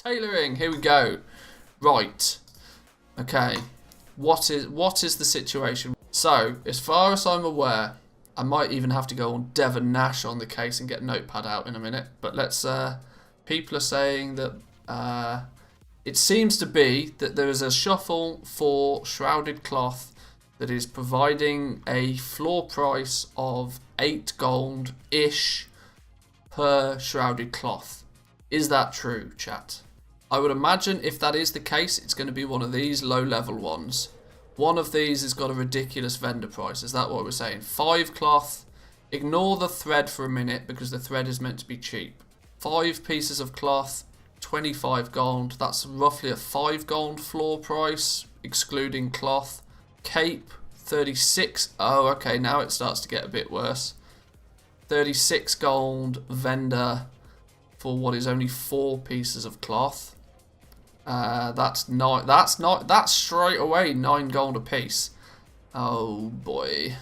Tailoring, here we go. Right. Okay. What is the situation? So, as far as I'm aware, I might even have to go on Devon Nash on the case and get Notepad out in a minute. But let's, people are saying that it seems to be that there is a shuffle for Shrouded Cloth that is providing a floor price of 8 gold-ish per Shrouded Cloth. Is that true, chat? I would imagine if that is the case, it's going to be one of these low-level ones. One of these has got a ridiculous vendor price. Is that what we're saying? 5 cloth. Ignore the thread for a minute because the thread is meant to be cheap. 5 pieces of cloth, 25 gold. That's roughly a 5 gold floor price, excluding cloth. Cape, 36. Oh, okay, now it starts to get a bit worse. 36 gold vendor for what is only 4 pieces of cloth. That's straight away 9 gold a piece. Oh boy.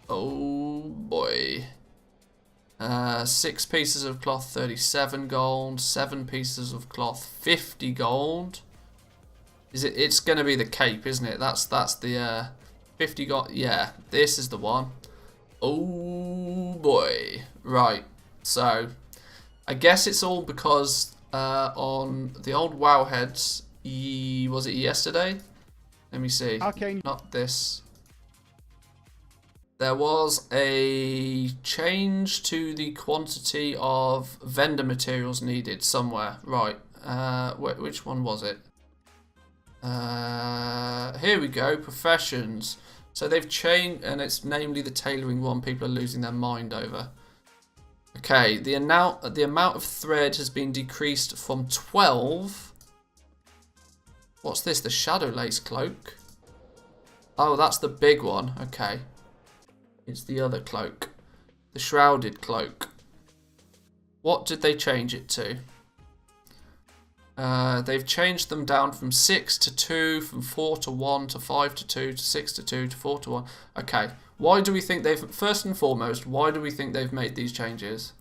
Oh boy. 6 pieces of cloth, 37 gold. 7 pieces of cloth, 50 gold. It's gonna be the cape, isn't it? That's the 50 gold. Yeah, this is the one. Oh boy. Right. So I guess it's all because on the old Wowheads, was it yesterday? Let me see. Okay. Not this. There was a change to the quantity of vendor materials needed somewhere. Right. Which one was it? Here we go. Professions. So they've changed, and it's namely the tailoring one people are losing their mind over. Okay, the amount of thread has been decreased from 12. What's this? The shadow lace cloak? Oh, that's the big one. Okay. It's the other cloak. The shrouded cloak. What did they change it to? They've changed them down from 6 to 2, from 4 to 1, to 5 to 2, to 6 to 2, to 4 to 1. Okay. Why do we think first and foremost, why do we think they've made these changes?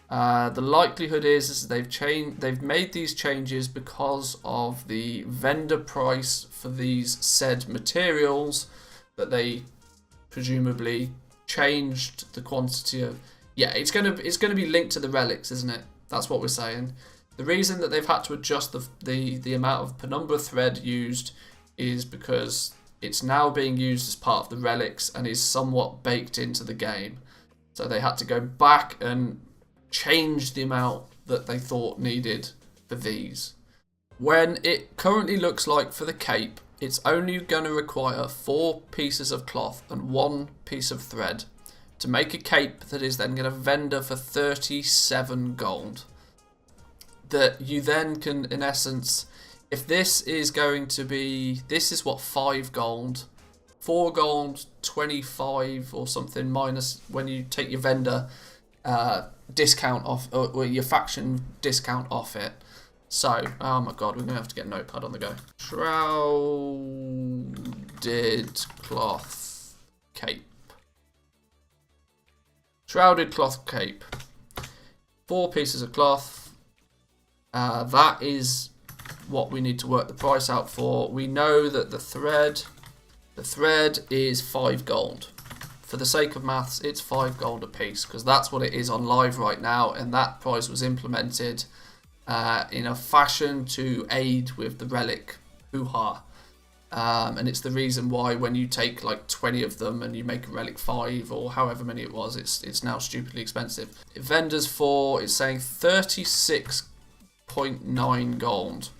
The likelihood is they've made these changes because of the vendor price for these said materials that they presumably changed the quantity of. Yeah, it's gonna be linked to the relics, isn't it? That's what we're saying. The reason that they've had to adjust the amount of penumbra thread used is because it's now being used as part of the relics and is somewhat baked into the game. So they had to go back and change the amount that they thought needed for these. When it currently looks like for the cape, it's only going to require 4 pieces of cloth and 1 piece of thread to make a cape that is then going to vendor for 37 gold. That you then can, in essence, if this is going to be, this is what, 5 gold, 4 gold, 25 or something, minus when you take your vendor discount off, or your faction discount off it. So, oh my god, we're going to have to get a notepad on the go. Shrouded cloth cape. Shrouded cloth cape. 4 pieces of cloth. That is what we need to work the price out for. We know that the thread is 5 gold. For the sake of maths, it's 5 gold a piece because that's what it is on live right now, and that price was implemented in a fashion to aid with the relic hoo-ha. And it's the reason why when you take like 20 of them and you make a relic 5 or however many it was, it's now stupidly expensive. Vendors for, it's saying 36.9 gold.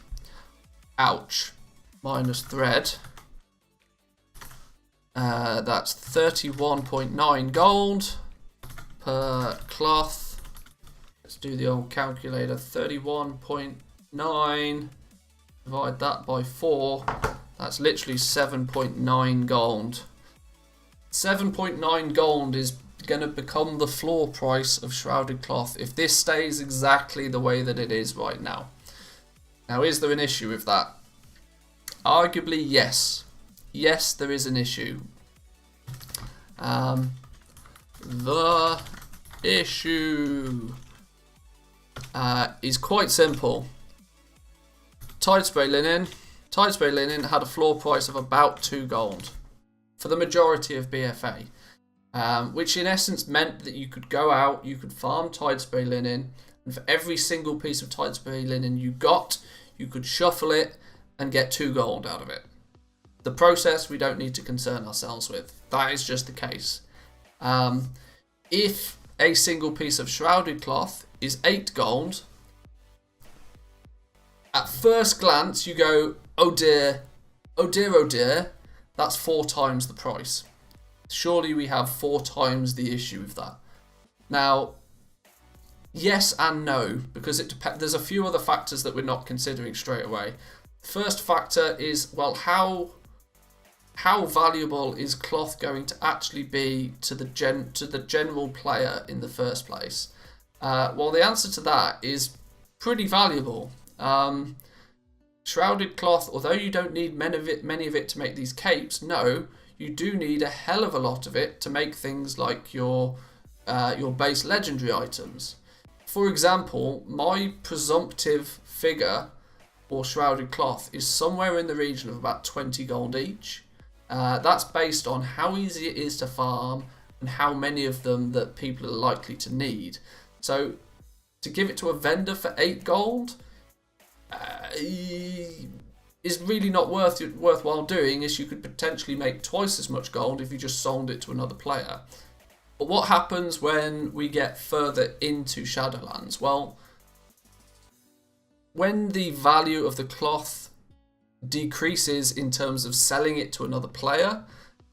Ouch. Minus thread. That's 31.9 gold per cloth. Let's do the old calculator. 31.9 divide that by 4. That's literally 7.9 gold. 7.9 gold is going to become the floor price of Shrouded Cloth if this stays exactly the way that it is right now. Now, is there an issue with that? Arguably, yes. Yes, there is an issue. The issue is quite simple. Tidespray linen. Tidespray linen had a floor price of about 2 gold for the majority of BFA, which in essence meant that you could go out, you could farm Tidespray linen, and for every single piece of Tidespray linen you got, you could shuffle it and get 2 gold out of it. The process we don't need to concern ourselves with. That is just the case. If a single piece of shrouded cloth is 8 gold, at first glance you go, oh dear, oh dear, oh dear, that's 4 times the price. Surely we have 4 times the issue with that. Now, yes and no, because there's a few other factors that we're not considering straight away. First factor is, well, how valuable is cloth going to actually be to the general player in the first place? Well, the answer to that is pretty valuable. Shrouded cloth, although you don't need many of it to make these capes, no, you do need a hell of a lot of it to make things like your base legendary items. For example, my presumptive figure for shrouded cloth is somewhere in the region of about 20 gold each. That's based on how easy it is to farm and how many of them that people are likely to need. So to give it to a vendor for 8 gold is really not worthwhile doing, as you could potentially make twice as much gold if you just sold it to another player. But what happens when we get further into Shadowlands? Well, when the value of the cloth decreases in terms of selling it to another player,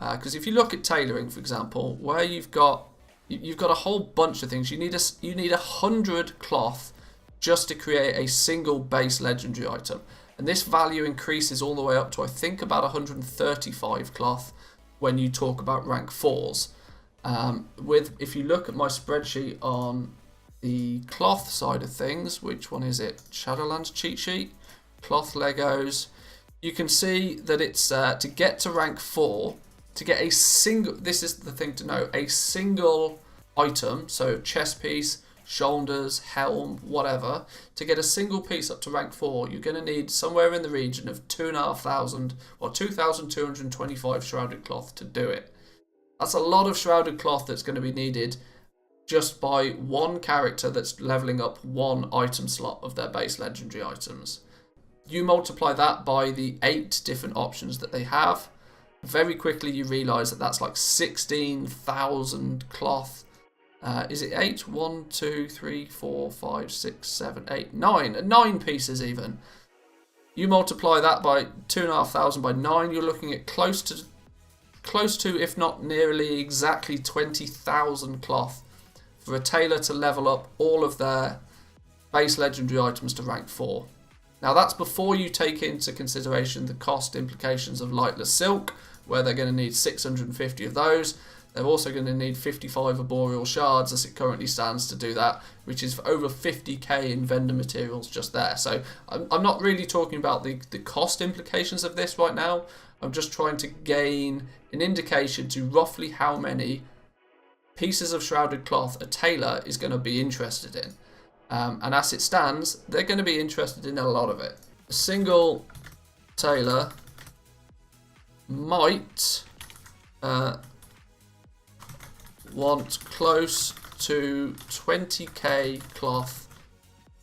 because if you look at tailoring, for example, where you've got a whole bunch of things, you need 100 cloth just to create a single base legendary item, and this value increases all the way up to, I think, about 135 cloth when you talk about rank 4s. If you look at my spreadsheet on the cloth side of things, which one is it? Shadowlands cheat sheet, cloth Legos. You can see that it's to get to rank 4, to get a single, this is the thing to know, a single item, so chest piece, shoulders, helm, whatever, to get a single piece up to rank 4, you're going to need somewhere in the region of 2,500 or 2,225 shrouded cloth to do it. That's a lot of shrouded cloth that's going to be needed just by one character that's leveling up one item slot of their base legendary items. You multiply that by the 8 different options that they have, very quickly you realise that that's like 16,000 cloth. Is it 8? 1, 2, 3, 4, 5, 6, 7, 8, 9. 9 pieces even. You multiply that by 2,500 by 9, you're looking at close to, if not nearly exactly 20,000 cloth for a tailor to level up all of their base legendary items to rank 4. Now that's before you take into consideration the cost implications of lightless silk, where they're going to need 650 of those. They're also going to need 55 arboreal shards as it currently stands to do that, which is for over 50k in vendor materials just there. So I'm not really talking about the cost implications of this right now. I'm just trying to gain an indication to roughly how many pieces of shrouded cloth a tailor is going to be interested in. And as it stands, they're going to be interested in a lot of it. A single tailor might want close to 20k cloth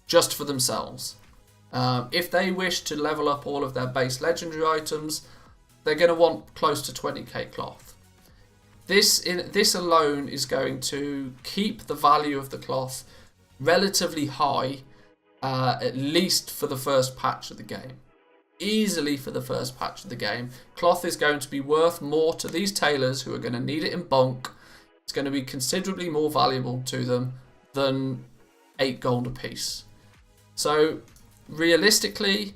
just for themselves. If they wish to level up all of their base legendary items, they're going to want close to 20k cloth. This alone is going to keep the value of the cloth relatively high, at least for the first patch of the game. Easily for the first patch of the game. Cloth is going to be worth more to these tailors who are going to need it in bulk. It's going to be considerably more valuable to them than 8 gold a piece. So realistically,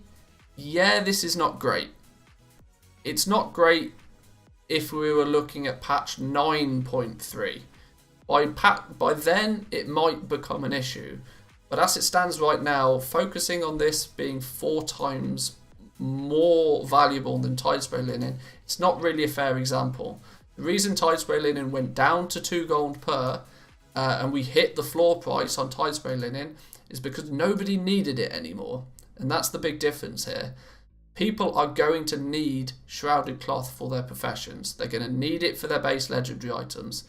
yeah, this is not great. It's not great if we were looking at patch 9.3. By then, it might become an issue. But as it stands right now, focusing on this being 4 times more valuable than Tidespray linen, it's not really a fair example. The reason Tidespray linen went down to 2 gold per, and we hit the floor price on Tidespray linen, is because nobody needed it anymore. And that's the big difference here. People are going to need shrouded cloth for their professions. They're going to need it for their base legendary items.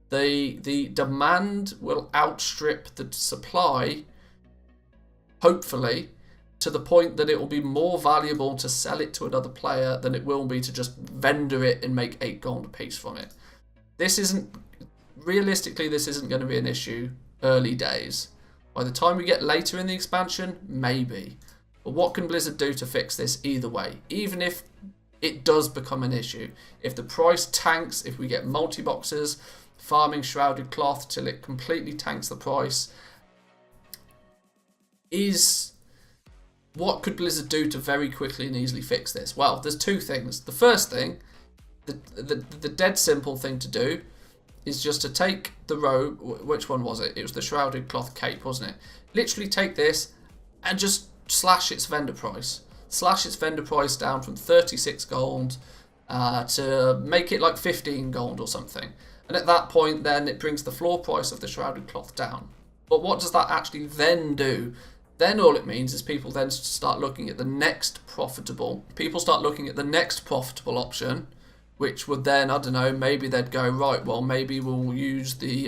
The demand will outstrip the supply, hopefully, to the point that it will be more valuable to sell it to another player than it will be to just vendor it and make 8 gold a piece from it. Realistically, this isn't going to be an issue early days. By the time we get later in the expansion, maybe. But what can Blizzard do to fix this either way? Even if it does become an issue. If the price tanks, if we get multi-boxers farming shrouded cloth till it completely tanks the price, what could Blizzard do to very quickly and easily fix this? Well, there's 2 things. The first thing, the dead simple thing to do, is just to take the robe. Which one was it? It was the shrouded cloth cape, wasn't it? Literally take this and just slash its vendor price. Slash its vendor price down from 36 gold to make it like 15 gold or something. And at that point, then it brings the floor price of the shrouded cloth down. But what does that actually then do? Then all it means is people then start looking at the next profitable. People start looking at the next profitable option, which would then, I don't know, maybe they'd go, right, well, maybe we'll use the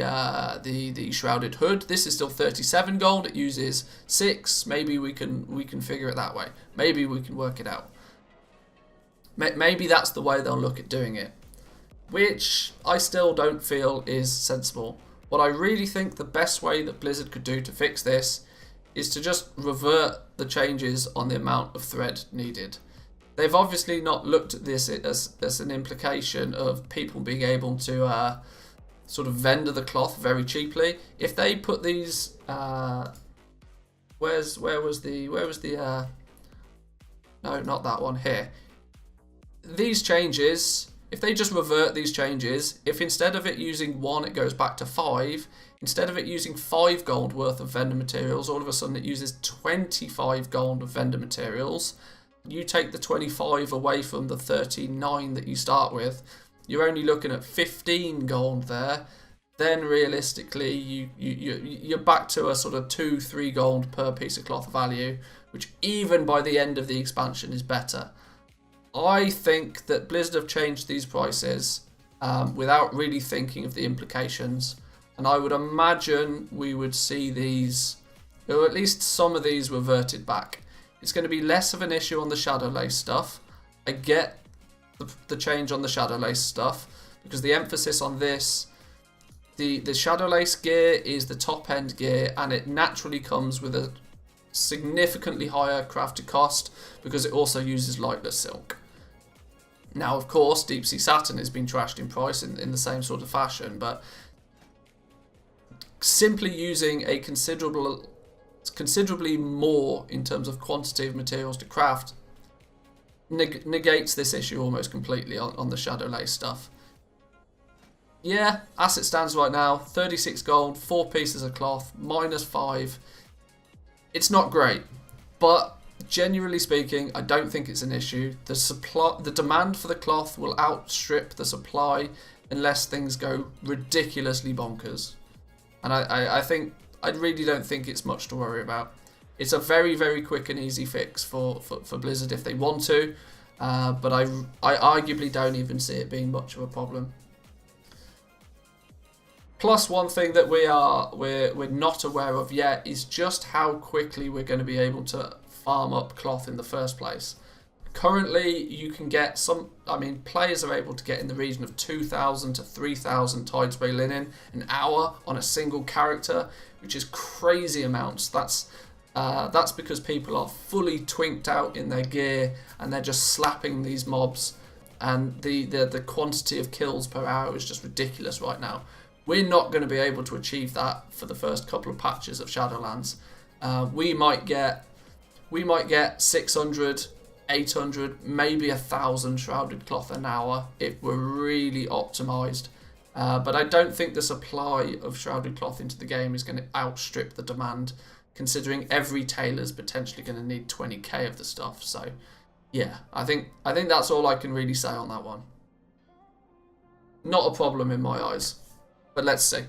shrouded hood. This is still 37 gold. It uses 6. Maybe we can figure it that way. Maybe we can work it out. Maybe that's the way they'll look at doing it, which I still don't feel is sensible. What I really think the best way that Blizzard could do to fix this is to just revert the changes on the amount of thread needed. They've obviously not looked at this as an implication of people being able to sort of vendor the cloth very cheaply. If they put these, where was the no, not that one, here. These changes, if they just revert these changes, if instead of it using 1 it goes back to 5, instead of it using 5 gold worth of vendor materials, all of a sudden it uses 25 gold of vendor materials. You take the 25 away from the 39 that you start with, you're only looking at 15 gold there. Then realistically, you're back to a sort of 2-3 gold per piece of cloth value, which even by the end of the expansion is better. I think that Blizzard have changed these prices without really thinking of the implications, and I would imagine we would see these, or at least some of these, reverted back. It's going to be less of an issue on the Shadowlands stuff. I get the change on the Shadowlands stuff because the emphasis on this, the Shadowlands gear is the top end gear, and it naturally comes with a significantly higher crafted cost because it also uses lightless silk. Now, of course, Deep Sea Saturn has been trashed in price in the same sort of fashion, but simply using a considerably more in terms of quantity of materials to craft negates this issue almost completely on the Shadowlands stuff. Yeah, as it stands right now, 36 gold, 4 pieces of cloth, -5. It's not great, but generally speaking, I don't think it's an issue. The demand for the cloth will outstrip the supply unless things go ridiculously bonkers. And I really don't think it's much to worry about. It's a very, very quick and easy fix for Blizzard if they want to, but I arguably don't even see it being much of a problem. Plus, one thing that we're not aware of yet is just how quickly we're going to be able to farm up cloth in the first place. Currently, you can get players are able to get in the region of 2,000 to 3,000 Tidespray linen an hour on a single character, which is crazy amounts. That's because people are fully twinked out in their gear and they're just slapping these mobs, and the quantity of kills per hour is just ridiculous right now. We're not going to be able to achieve that for the first couple of patches of Shadowlands. We might get 600, 800, maybe 1,000 shrouded cloth an hour if we're really optimized. But I don't think the supply of shrouded cloth into the game is going to outstrip the demand, considering every tailor's potentially going to need 20k of the stuff. So yeah, I think that's all I can really say on that one. Not a problem in my eyes, but let's see.